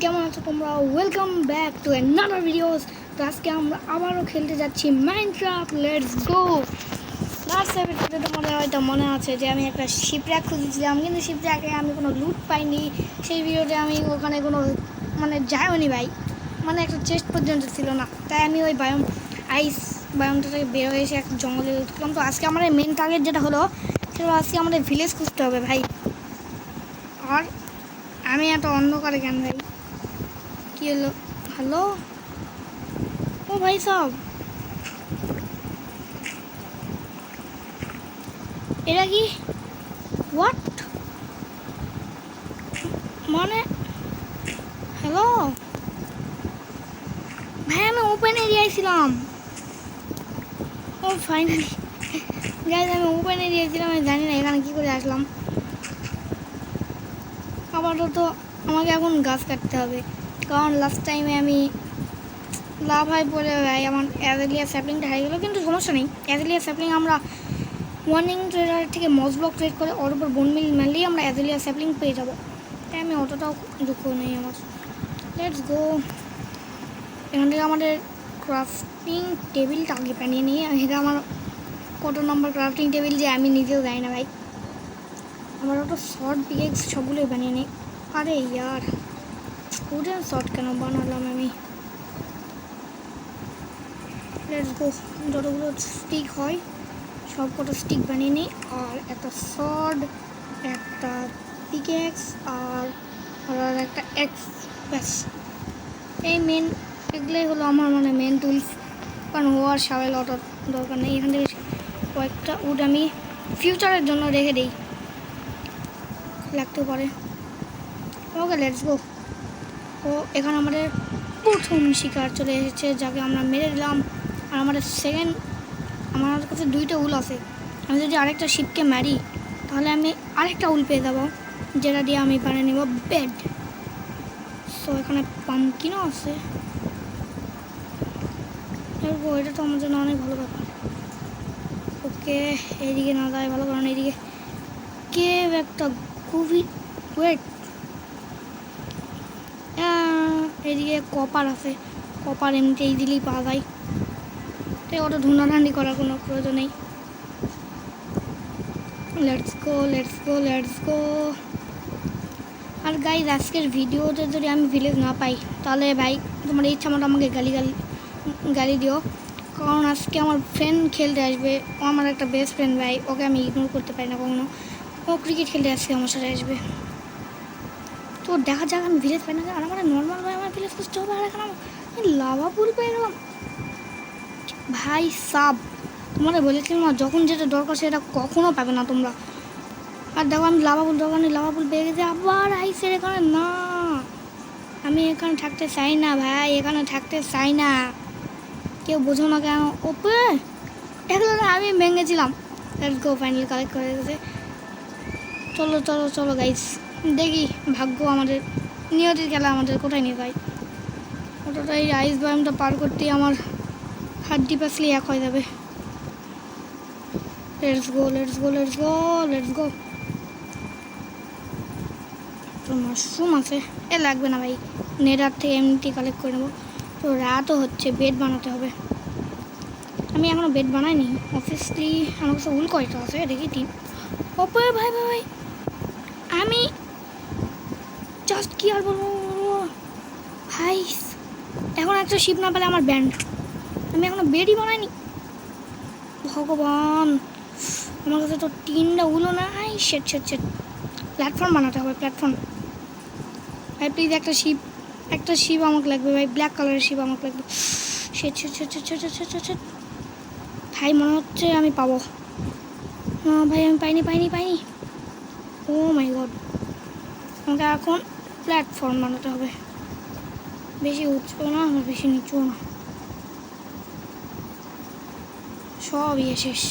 কেমন আছো তোমরা? Welcome back to another videos. তো আজকে আমরা আবারও খেলতে যাচ্ছি মাইনক্রাফট। Let's go. লাস্ট এপিসোডে তোমাদের হয়তো মনে আছে যে আমি একটা শিপর্যাক খুঁজেছিলাম, কিন্তু শিপর্যাকে আমি কোনো লুট পাইনি। সেই ভিডিওতে আমি ওখানে কোনো যাইনি ভাই, একটা চেস্ট পর্যন্ত ছিল না। তাই আমি ওই আইস বায়োমটা থেকে বের হয়ে এসে একটা জঙ্গলে উঠলাম। তো আজকে আমাদের মেন টার্গেট যেটা হলো সেটা আজকে আমাদের ভিলেজ খুঁজতে হবে ভাই। আর আমি এত অন্ধকারে কেন ভাই? কি হলো? হ্যালো ও ভাই সব, এটা কি? হোয়াট হ্যালো ভাই, আমি ওপেন এরিয়ায় ছিলাম। ও ফাইনালি গাইজ, আমি ওপেন এরিয়ায় ছিলাম। আমি জানি না এখানে কী করে আসলাম। আপাতত আমাকে এখন গাছ কাটতে হবে, কারণ লাস্ট টাইমে আমি লাভায় পড়ে ভাই আমার অ্যাজেলিয়া স্যাপলিংটা হারিয়ে গেলো। কিন্তু সমস্যা নেই, অ্যাজেলিয়া স্যাপলিং আমরা ওয়ার্নিং ট্রেডার থেকে মস ব্লক ট্রেড করে ওর উপর বোন মিল মারলেই আমরা অ্যাজেলিয়া স্যাপলিং পেয়ে যাবো। তাই আমি অতটাও দুঃখ নেই আমার। Let's go. এখান থেকে আমাদের ক্রাফটিং টেবিলটা আগে বানিয়ে নিই। এটা আমার কত নম্বর ক্রাফটিং টেবিল যে আমি নিজেও জানি না ভাই। আমার ওটা শর্ট পিকেক্স সবগুলোই বানিয়ে নিই। আরে ইয়ার, উডেন শর্ট কেন বানালাম আমি? Let's go. যতগুলো স্টিক হয় সব কটা স্টিক বানিয়ে নিই। আর একটা শর্ট, একটা পিকেক্স আর একটা এক্স, ব্যাস। এই এগুলোই হলো আমার মেন টুলস। কারণ হওয়ার সাবেল অত দরকার নেই। এখান থেকে কয়েকটা উড আমি ফিউচারের জন্য রেখে দিই, লাগতেও পারে। Okay let's go. ও এখানে আমাদের প্রথম শিকার চলে এসেছে, যাকে আমরা মেরে দিলাম। আর আমাদের আমার কাছে 2টা উল আছে। আমি যদি আরেকটা শিপকে মারি তাহলে আমি আরেকটা উল পেয়ে যাবো, যেটা দিয়ে আমি বানিয়ে নেব বেড। সো এখানে পাম্পকিনও আছে। এটা তো আমার জন্য অনেক ভালো ব্যাপার। ওকে, এইদিকে না যায় ভালো, কারণ এইদিকে কেউ একটা খুবই ওয়েট। এইদিকে কপার আছে, কপার এমনিতেই দিলেই পাওয়া যায়, তাই ওটা ধুনাধান্ডি করার কোনো প্রয়োজন নেই। Let's go let's go let's go. আর গাইজ, আজকের ভিডিওতে যদি আমি ভিলেজ না পাই তাহলে ভাই তোমার ইচ্ছা মতো আমাকে গালি দিও, কারণ আজকে আমার ফ্রেন্ড খেলতে আসবে। ও আমার একটা বেস্ট ফ্রেন্ড ভাই, ওকে আমি ইগনোর করতে পারি না কখনো। ও ক্রিকেট খেলতে আজকে আমার সাথে আসবে। তো দেখা যাক, আমি ভিলেজ পাই না। আর আমার নর্মাল ভাই আমার ভিলেজ খুঁজতে হবে। আর এখন আমি লাভা পুল পেয়ে গেলাম ভাই সাব। তোমাদের বলেছিলাম না, যখন যেটা দরকার সেটা কখনো পাবে না তোমরা। আর দেখো, আমি লাভাপুল দরকার নেই, লাভাপুল পেয়ে গেছি। আবার আইসের এখানে না, আমি এখানে থাকতে চাই না ভাই, এখানে থাকতে চাই না। কেউ বোঝো না কেন? ওপে এগুলো আমি ভেঙেছিলাম। লেটস গো, ফাইনালি কালেক্ট করে গেছে। চলো চলো চলো গাইস, দেখি ভাগ্য আমাদের, নিয়তির খেলা আমাদের কোথায় নিয়ে যায়। ওটা এই আইস বায়ামটা পার করতেই আমার হাড্ডি পাসলি এক হয়ে যাবে। Let's go let's go let's go let's গো। তো মাশরুম আছে, এ লাগবে না ভাই, নেডার থেকে এমনিতেই কালেক্ট করে নেবো। তো রাতও হচ্ছে, বেড বানাতে হবে। আমি এখনও বেড বানাইনি অফিসলি। আমার কাছে উল কয়টা আছে দেখি, 3। ওপে ভাই ভাই ভাই, আমি জাস্ট কি আর বলবো ভাই, এখন একটা শিপ না পেলে আমার ব্যান্ড। আমি এখনও বেডই বানাইনি, ভগবান। আমার কাছে তো 3টা উলও নাই। শেট শেট শেট, প্ল্যাটফর্ম বানাতে হবে, প্ল্যাটফর্ম। ভাই প্লিজ একটা শিপ আমাকে লাগবে ভাই, ব্ল্যাক কালারের শিপ আমাকে লাগবে। শেট শেট শেট শেট শেট শেট শেট শেট। ভাই মনে হচ্ছে আমি পাবো না ভাই, আমি পাইনি। ও মাই গড, আমাকে এখন প্ল্যাটফর্ম বানাতে হবে। বেশি উঁচু না, বেশি নিচুও না, সব শেষ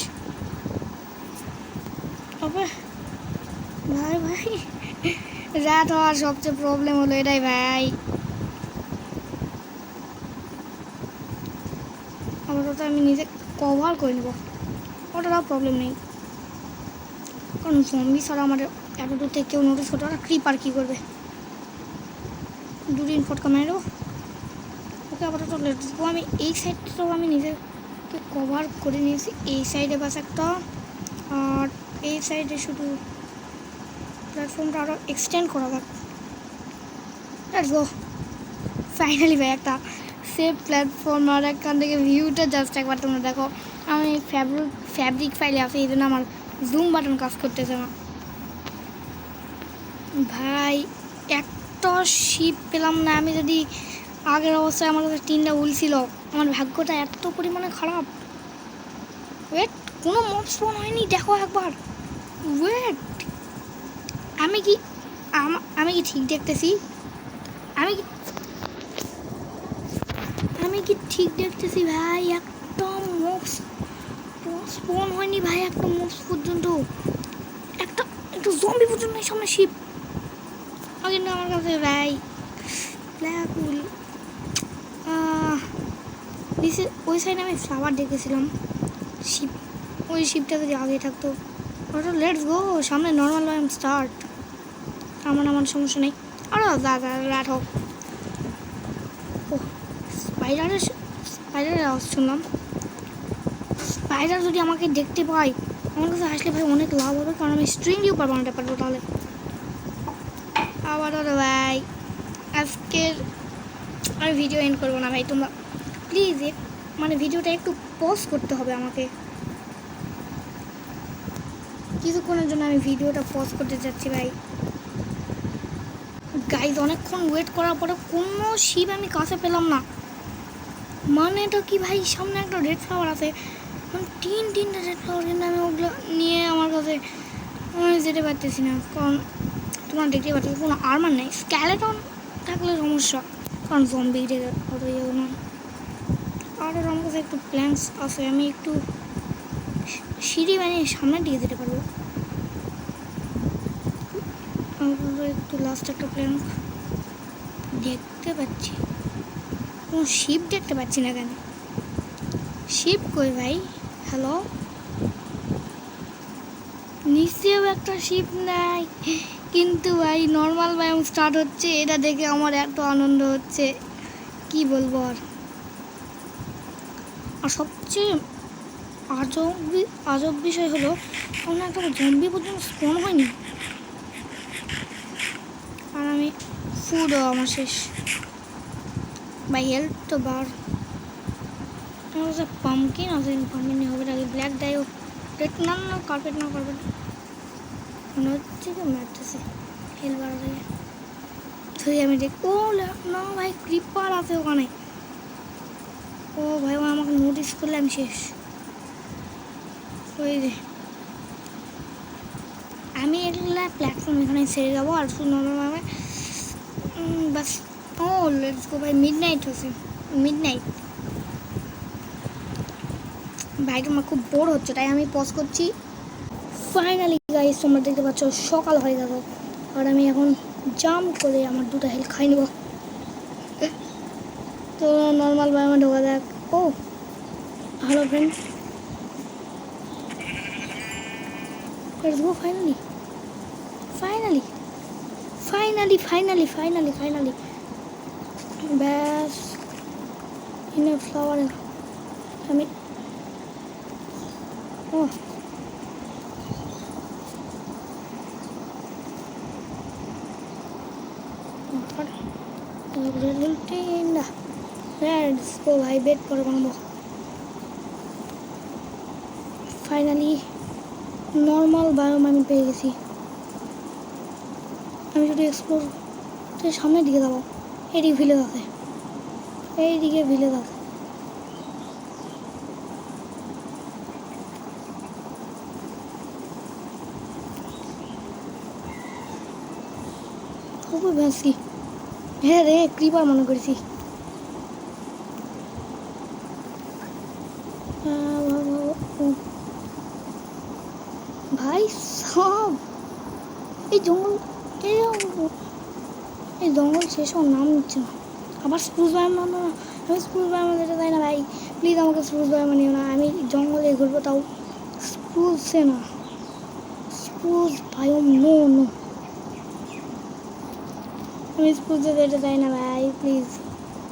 হবে ভাই। রাত হওয়ার সবচেয়ে প্রবলেম হলো এটাই ভাই। আপাতত আমি নিজে কভার করে নেবো, ওটাও প্রবলেম নেই, কারণ জম্বি ছাড়া আমাদের এত দূর থেকে কেউ নোটিস করতে পারে। ক্রিপার কী করবে? দুদিন ফটকা মেরে দেবো। ওকে আপাতত লেটস গো। আমি এই সাইডটাও আমি নিজেকে কভার করে নিয়েছি। এই সাইডে বাস একটা, আর এই সাইডে শুধু প্ল্যাটফর্মটা আরও এক্সটেন্ড করা যাক। Let's go. ফাইনালি ভাই একটা সেফ প্ল্যাটফর্ম। আর এখান থেকে ভিউটা জাস্ট একবার তোমরা দেখো। আমি ফ্যাব্রিক ফাইলে আছে, এই জন্য আমার জুম বাটন কাজ করতেছে না ভাই। একটা শিপ পেলাম না। আমি যদি আগের অবস্থায় আমার কাছে 3টা উল ছিল, আমার ভাগ্যটা এত পরিমাণে খারাপ। ওয়েট, কোনো মব স্পন হয়নি, দেখো একবার। ওয়েট, আমি কি ঠিক দেখতেছি? আমি কি ঠিক দেখতেছি ভাই? একটা মব স্পন হয়নি ভাই, একটা মব পর্যন্ত, একটা জম্বি পর্যন্ত নেই সামনে শিপ। কিন্তু আমার কাছে ভাই ব্ল্যাক উল। ওই সাইডে আমি ফ্লাওয়ার দেখেছিলাম, শিপ, ওই শিপটা যদি আগে থাকতো। লেটস গো, সামনে নর্মাল লাইম স্টার্ট। আমার সমস্যা নেই। আরো রাত হোক। ও স্পাইডারের আওয়াজ শুনলাম। স্পাইডার যদি আমাকে দেখতে পাই, আমার কাছে আসলে ভাই অনেক লাভ হবে, কারণ আমি স্ট্রিং দিয়েও বানাতে পারবো তাহলে। আবার ভাই আজকের আমি ভিডিও এন্ড করবো না ভাই, তোমরা প্লিজ মানে ভিডিওটা একটু পজ করতে হবে আমাকে। কিছুক্ষণের জন্য আমি ভিডিওটা পজ করতে যাচ্ছি ভাই। গাইজ, অনেকক্ষণ ওয়েট করার পরে কোনো শিপ আমি কাছে পেলাম না। মানে এটা কি ভাই, সামনে একটা রেড ফ্লাওয়ার আছে, মানে তিনটা রেড ফ্লাওয়ার, কিন্তু আমি ওগুলো নিয়ে আমার কাছে যেতে পারতেছি না, কারণ তোমার দেখতে পাচ্ছি কোনো আর্মার নেই। স্কেলেটন থাকলে সমস্যা, কারণ জম্বি অত ইয়েও না। আর আমার কাছে একটু প্ল্যান্স আছে, আমি একটু সিঁড়ি বানিয়ে সামনের দিকে যেতে পারবো। একটু লাস্ট একটা প্ল্যান দেখতে পাচ্ছি, কোনো শিপ দেখতে পাচ্ছি না কেন? শিপ কই ভাই? হ্যালো, নিশ্চয়ও একটা শিপ নাই, কিন্তু ভাই নর্মাল বায়োম স্টার্ট হচ্ছে, এটা দেখে আমার এত আনন্দ হচ্ছে কি বলবো। আর সবচেয়ে আজব বিষয় হলো, আমার একটা জম্বি পর্যন্ত স্পন হয়নি, আর আমি ফুডও আমার শেষ ভাই। হেল্প তো বার, আমার কাছে পাম্পকিন আছে, পাম্পকিন হবে আগে। ব্ল্যাক ডাইও না, কার্পেট মনে হচ্ছে কি মারতেছে, হেল বার হয়ে যদি আমি দেখ। ও না ভাই, ক্রিপার আছে ওখানে। ও ভাই, ও আমাকে নোটিস করলে আমি শেষ। ওই যে আমি এগুলা প্ল্যাটফর্ম এখানে ছেড়ে যাবো, আর শুধু নর্মালভাবে বাস। ও লেটস গো ভাই, মিডনাইট হচ্ছে, মিডনাইট ভাই। তোমার খুব বোর হচ্ছে, তাই আমি পজ করছি। ফাইনালি গাইস, তোমরা দেখতে পাচ্ছ সকাল হয়ে গেল, আর আমি এখন জাম্প করে আমার 2টা হেল খাই নেব। তো নর্মালভাবে আমার ঢোকা যাক। ও hello friend, let's go. Finally ব্যাস, ইনে ফ্লাওয়ার আমি। ও লেটস গো ভাই, বেড পরে বানাবো। ফাইনালি নর্মাল বায়োম আমি পেয়ে গেছি। আমি যদি এক্সপ্লোর সামনের দিকে যাবো, এইদিকে ভিলেজ আছে, খুবই ভেসি। হ্যাঁ রে, ক্রিপার মনে করেছি। ভাই সব এই জঙ্গল শেষ হওয়ার নাম নিচ্ছে না। আবার স্প্রুস বায়োম বানাবো না, আমি স্প্রুস বায়োম যেতে চাই না ভাই, প্লিজ আমাকে স্প্রুস বায়োম বানিও না। আমি জঙ্গলে ঘুরবো, তাও স্প্রুসে না, স্প্রুস বায়োম নো। আমি স্পুসে যেতে চাই না ভাই, প্লিজ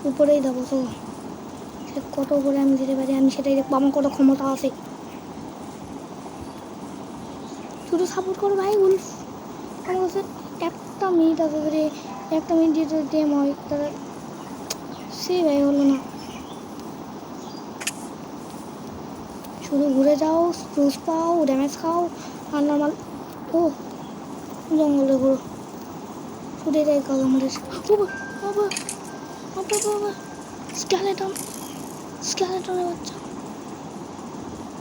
উপরেই যাবো। তো সে কত উপরে আমি যেতে পারি, আমি সেটাই দেখবো আমার কত ক্ষমতা আছে। শুধু সাপোর্ট করো ভাই উলফ। আমার কাছে 1 মিনিট আছে, যদি 1 মিনিট দিয়ে যদি গেম হয় তাহলে সে ভাই হলো না। শুধু ঘুরে যাও, স্প্রুস পাও, ড্যামেজ খাও আর নর্মাল। ও জঙ্গলে ঘুরো, শুধু এটাই কাজ আমাদের। স্কেলেটন, স্কেলেটনের বাচ্চা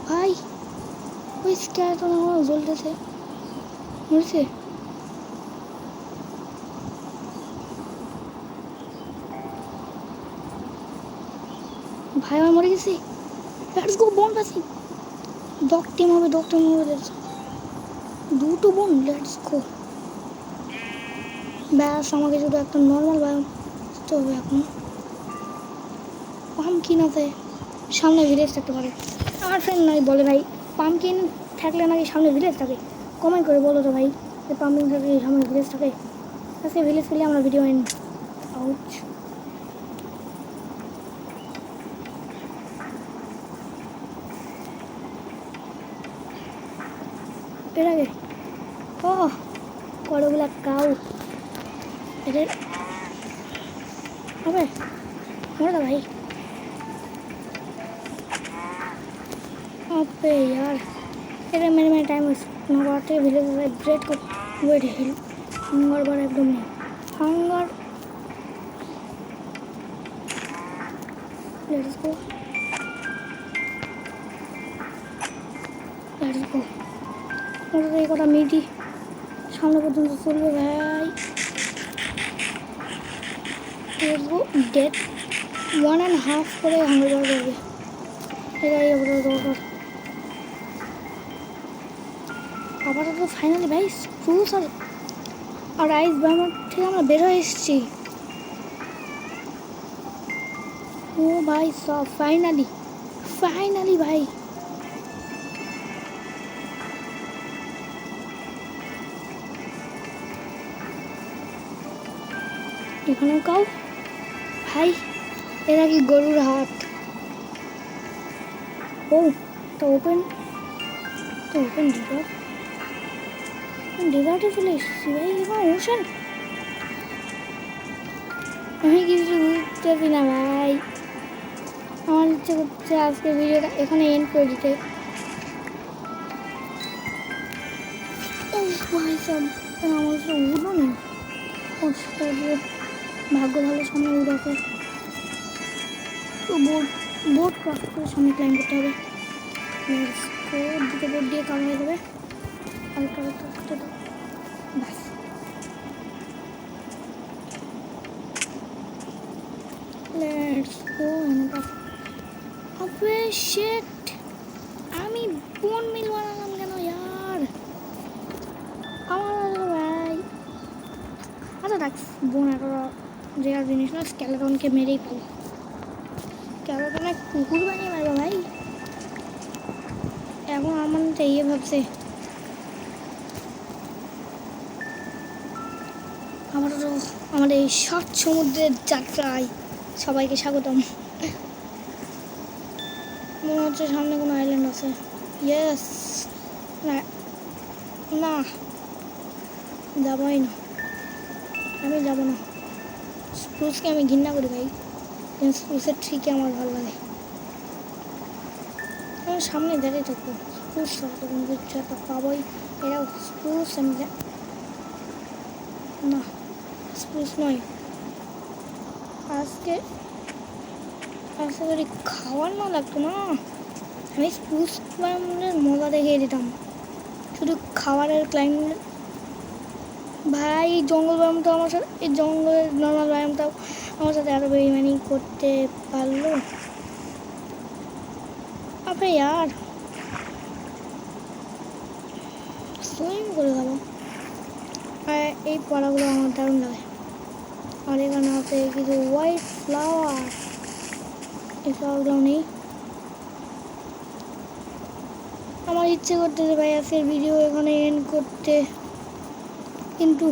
ভাই। ওই স্কেলেটন আমার জ্বলতেছে, মরেছে। ভাই আমার মরে গেছি। লেটস গো বোন পাসি। ডগ টিম হবে, ডগ টিম হবে। লেটস দুটো বোন, লেটস গো। ব্যাস আমাকে শুধু একটা নর্মাল বায়ো হবে এখন। পামকিন আছে, সামনে ভিলেজ থাকতে পারে। আমার ফ্রেন্ড নাই বলে ভাই পামকিন থাকলে নাকি সামনে ভিলেজ থাকে। কমেন্ট করে বলো তো ভাই যে পামকিন থাকলে সামনে ভিলেজ থাকে। আজকে ভিলেজ পেলে আমরা ভিডিও এন্ড। আউচ। এর আগে ও কতগুলা কাউ এটা হবে মরে দা ভাই। अबे यार तेरे मेरे टाइम नौबाते विलेज से ब्रेड को वेट हिल हंगर बार एकदम नहीं हंगर। लेट्स गो मुझे तो एक और मीठी सामने पर्यন্ত চলবে ভাই। लेट्स गो डेड 1.5 করে হাঙ্গার বার করবে, এটাই আমাদের দরকার। আপাতত ফাইনালি ভাই স্প্রুস আর আইস বার্মার থেকে আমরা বের হয়ে এসেছি। ও ভাই সব ফাইনালি ফাইনালি ভাই। এখানে কাউ ভাই, এরা কি গরুর হাট। ও তো ওপেন ডেজার্টে চলে এসেছি ভাই। এবার ওশান আমি কিছু বুঝতেছি না ভাই। আমার ইচ্ছে করছে আজকে ভিডিওটা এখানে এন্ড করে দিতে। ও ভাই সব আমার সাথে উঠো নেই, ভাগ্য ভালো সামনে উঠাতে। তো বোট ক্রস করে সামনে ক্লাইম করতে হবে। দুটো বোট দিয়ে কাম হয়ে যাবে। হালকা ব্যাস লেটস গো। अबे शिट আমি বোন মিল বানালাম কেন यार আমার ভাই। আচ্ছা দেখ বোন একটা রেয়ার জিনিস না, স্কেলেটনকে মেরেই ফেলো। স্কেলেটনে কুকুর বানিয়ে মারবো ভাই। এখন আমার তো ইয়ে ভাবছে আমাদের এই 7 সমুদ্রের যাত্রায় সবাইকে স্বাগতম। মনে হচ্ছে সামনে কোনো আইল্যান্ড আছে। ইয়েস না না যাবোই না, আমি যাবো না। স্প্রুসকে আমি ঘৃণা করি ভাই, কিন্তু স্প্রুসের ঠিকই আমার ভালো লাগে। আমার সামনে দাঁড়িয়ে থাকবো স্প্রুস ছাড়া তো কোনো কিছু একটা পাবোই। এরাও স্প্রুস আমি না স্প্রুস নয়। আজকে যদি খাওয়ার না লাগতো না, আমি স্প্রুস ক্লাইম্বের মজা দেখিয়ে দিতাম। শুধু খাবারের ক্লাইম্ব ভাই। জঙ্গল ব্যায়ামটা আমার সাথে, এই জঙ্গলের নর্মাল ব্যায়ামটাও আমার সাথে আরও বেইমানি করতে পারলো। আপনি यार সুইম করে গেল। আর এই পড়াগুলো আমার দারুণ লাগে। আর এখানে আছে কিছু হোয়াইট ফ্লাওয়ার, এই ফ্লাওয়ারগুলো নেই। আমার ইচ্ছে করতেছে ভাই আজকের ভিডিও এখানে এন্ড করতে, কিন্তু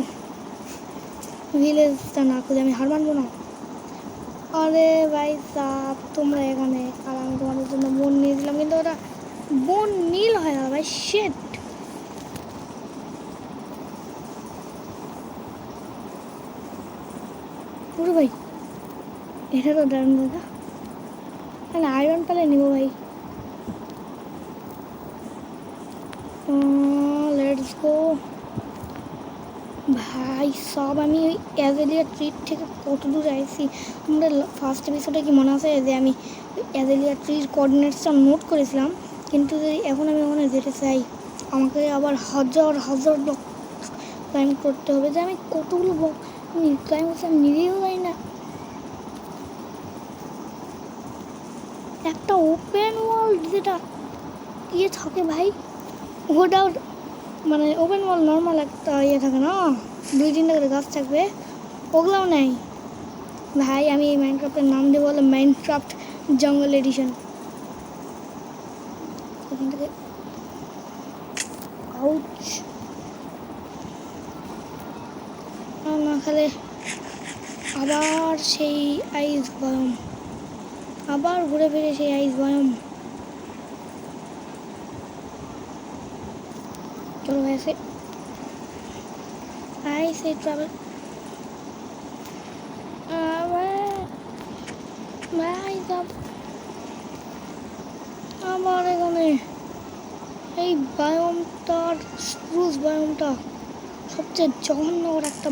ভিলেজটা না খুঁজে আমি হার মানবো না। আরে ভাই সাপ তোমরা এখানে, আর আমি তোমাদের জন্য বন নিয়ে দিলাম, কিন্তু ওটা বন নীল হয় না ভাই, শেট। পুরো ভাই এটা তো দারুণ দাদা, তাহলে আয়রন পেলে নিব ভাই। লেটস গো ভাই সব। আমি ওই অ্যাজেলিয়া ট্রিট থেকে কত দূরে আইছি। আমাদের ফার্স্ট এপিসোডে কি মনে আছে যে আমি অ্যাজেলিয়া ট্রির কোঅর্ডিনেটসটা নোট করেছিলাম, কিন্তু যদি এখন আমি ওখানে যেতে চাই আমাকে আবার হাজার হাজার ব্লক ক্লাইম করতে হবে, যে আমি কতগুলো ব্লক ক্লাইম করছি আমি নিজেও জানি না। একটা ওপেন ওয়ার্ল্ড যেটা ইয়ে থাকে ভাই, ওটাও মানে ওপেন ওয়ার্ল্ড নর্মাল একটা ইয়ে থাকে না, 2-3টা করে গাছ থাকবে, ওগুলোও নেই ভাই। আমি এই মাইনক্রাফ্টের নাম দেবো বলে মাইনক্রাফ্ট জঙ্গল এডিশন। এখান থেকে আউচ না খেলে আবার সেই আইস বায়ম, আবার ঘুরে ফিরে সেই আইস বায়ম। চলো ভাই সে আইস এই ট্রাভেল ভাই সব আমার এখানে এই বায়োমটার স্প্রুস বায়োমটা সবচেয়ে জঘন্যকর একটা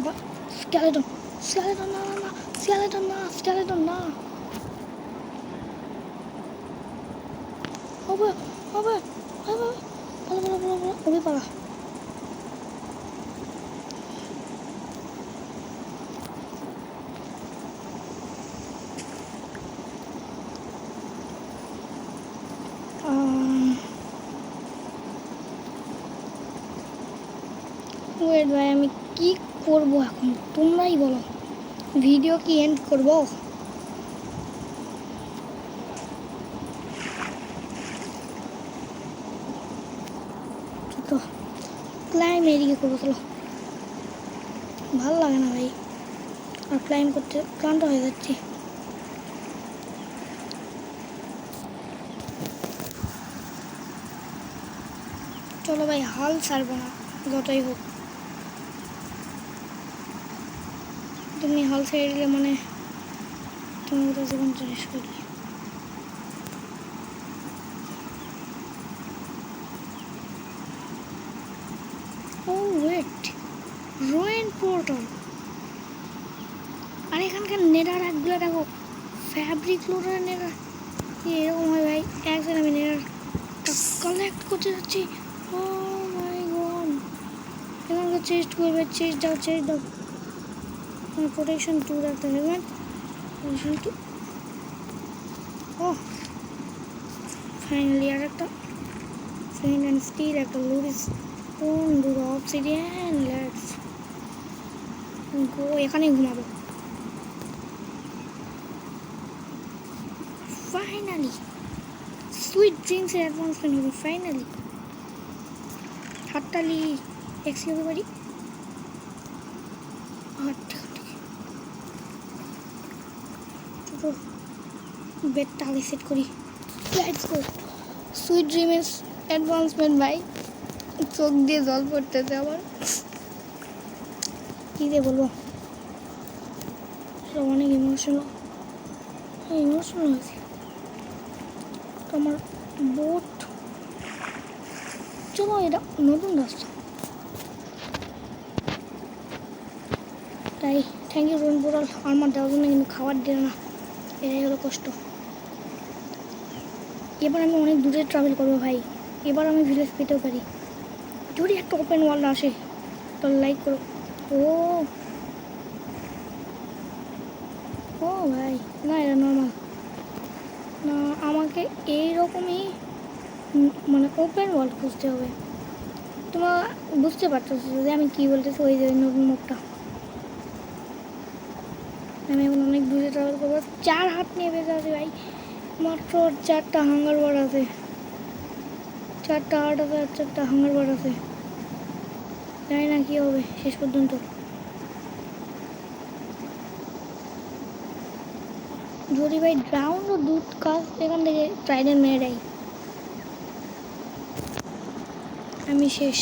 স্কেলেটন। স্কেলেটন না না না, স্কেলেটন না, স্কেলেটন না। হবে হবে হবে, ভালো ভালো ভালো ভালো হবে পালা। ওয়েট ভাই আমি কি করবো এখন তোমরাই বলো, ভিডিও কি এন্ড করবো? তো ক্লাইম এদিকে করবো, চলো ভালো লাগে না ভাই, আর ক্লাইম করতে ক্লান্ত হয়ে যাচ্ছি। চলো ভাই হাল ছাড়বো না যতই হোক, তুমি হাল ছেড়ে দিলে মানে তোমার তো জীবনটা শেষ করি। ও ওয়েট, রুইন পোর্টাল। আর এখানকার নেডার একগুলো দেখো, ফ্যাব্রিক লোডার নেডার এরকম হয় ভাই। একজন আমি নেডারটা কালেক্ট করতে যাচ্ছি। ও মাই গড, এখানকার চেস্ট করবে, চেস্ট দাও চেস্ট দাও। প্রোটেকশন 2 রাখতে হবে, প্রোটেকশন 2। ও ফাইনালি আর একটা ফ্লেন্ট অ্যান্ড স্টিল, একটা লুরিস স্টোন, 2 অবসিডিয়ান। লেটস গো, এখানেই ঘুমাবো ফাইনালি। সুইট ড্রিমসের অ্যাডভান্সমেন্ট হবে ফাইনালি। হাততালি এক্সকিউজ বাড়ি বেডটা আগে সেট করি। Let's go, sweet dreams advancement ভাই, চোখ দিয়ে জল পড়তেছে আমার, কী দিয়ে বলবো, সব অনেক ইমোশনাল হয়েছে। তো আমার বোট, চলো এটা নতুন রাস্তা। তাই থ্যাংক ইউ রুইন পোর্টাল আমার দেওয়ার জন্য, কিন্তু খাবার দিল না, এটাই হলো কষ্ট। এবার আমি অনেক দূরে ট্রাভেল করবো ভাই, এবার আমি ভিলেজ পেতেও পারি যদি একটা ওপেন ওয়ার্ল্ড আসে। তো লাইক করো। ও ও ভাই না, এটা নর্মাল না, আমাকে এইরকমই মানে ওপেন ওয়ার্ল্ড খুঁজতে হবে। তোমরা বুঝতে পারছো যে আমি কী বলতেছি, ওই যে নতুন মুখটা। আমি এখন অনেক দূরে ট্রাভেল করবো, 4 হাত নিয়ে বেঁচে আছে ভাই, মাত্র 4টা হাঙ্গার বার আছে, 4টা হার্ট আছে আর 4টা হাঙ্গার বার আছে। জানি না কী হবে শেষ পর্যন্ত। যদি ভাই গ্রাউন্ড ও দুধ কাজ এখান থেকে ট্রাইডেন মেরে দেয়, আমি শেষ।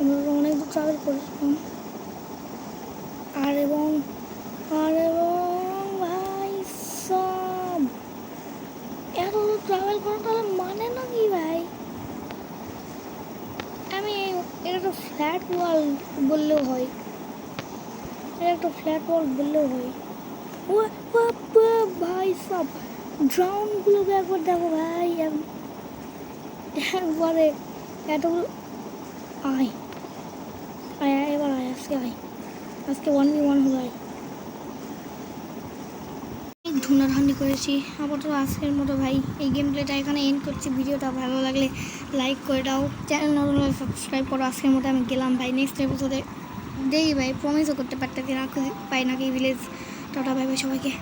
আমরা অনেক দূর ট্রাভেল করেছিলাম, আর এবং ভাই সব এত দূর ট্রাভেল করা তাহলে মানে না কি ভাই? আমি এটা একটা ফ্ল্যাট ওয়ার্ল্ড বললেও হয়, এটা একটা ফ্ল্যাট ওয়ার্ল্ড বললেও হয়। ও ভাই সব ড্রাউনগুলোকে একবার দেখো ভাই, একবারে এতগুলো। আয় আয় আয়, এবার আয়, আজকে আয়, আজকে 1v1 হলো। আয় ধুনাধান্ডি করেছি আপাতত আজকের মতো ভাই। এই গেম প্লেটা এখানে এন্ড করছি। ভিডিওটা ভালো লাগলে লাইক করে দাও, চ্যানেল নতুন হলে সাবস্ক্রাইব করো। আজকের মতো আমি গেলাম ভাই, নেক্সট এপিসোডে দেখি ভাই, প্রমিসও করতে পারতেছি না, খুঁজে পাই নাকি ভিলেজ। টাটা বাই বাই সবাইকে।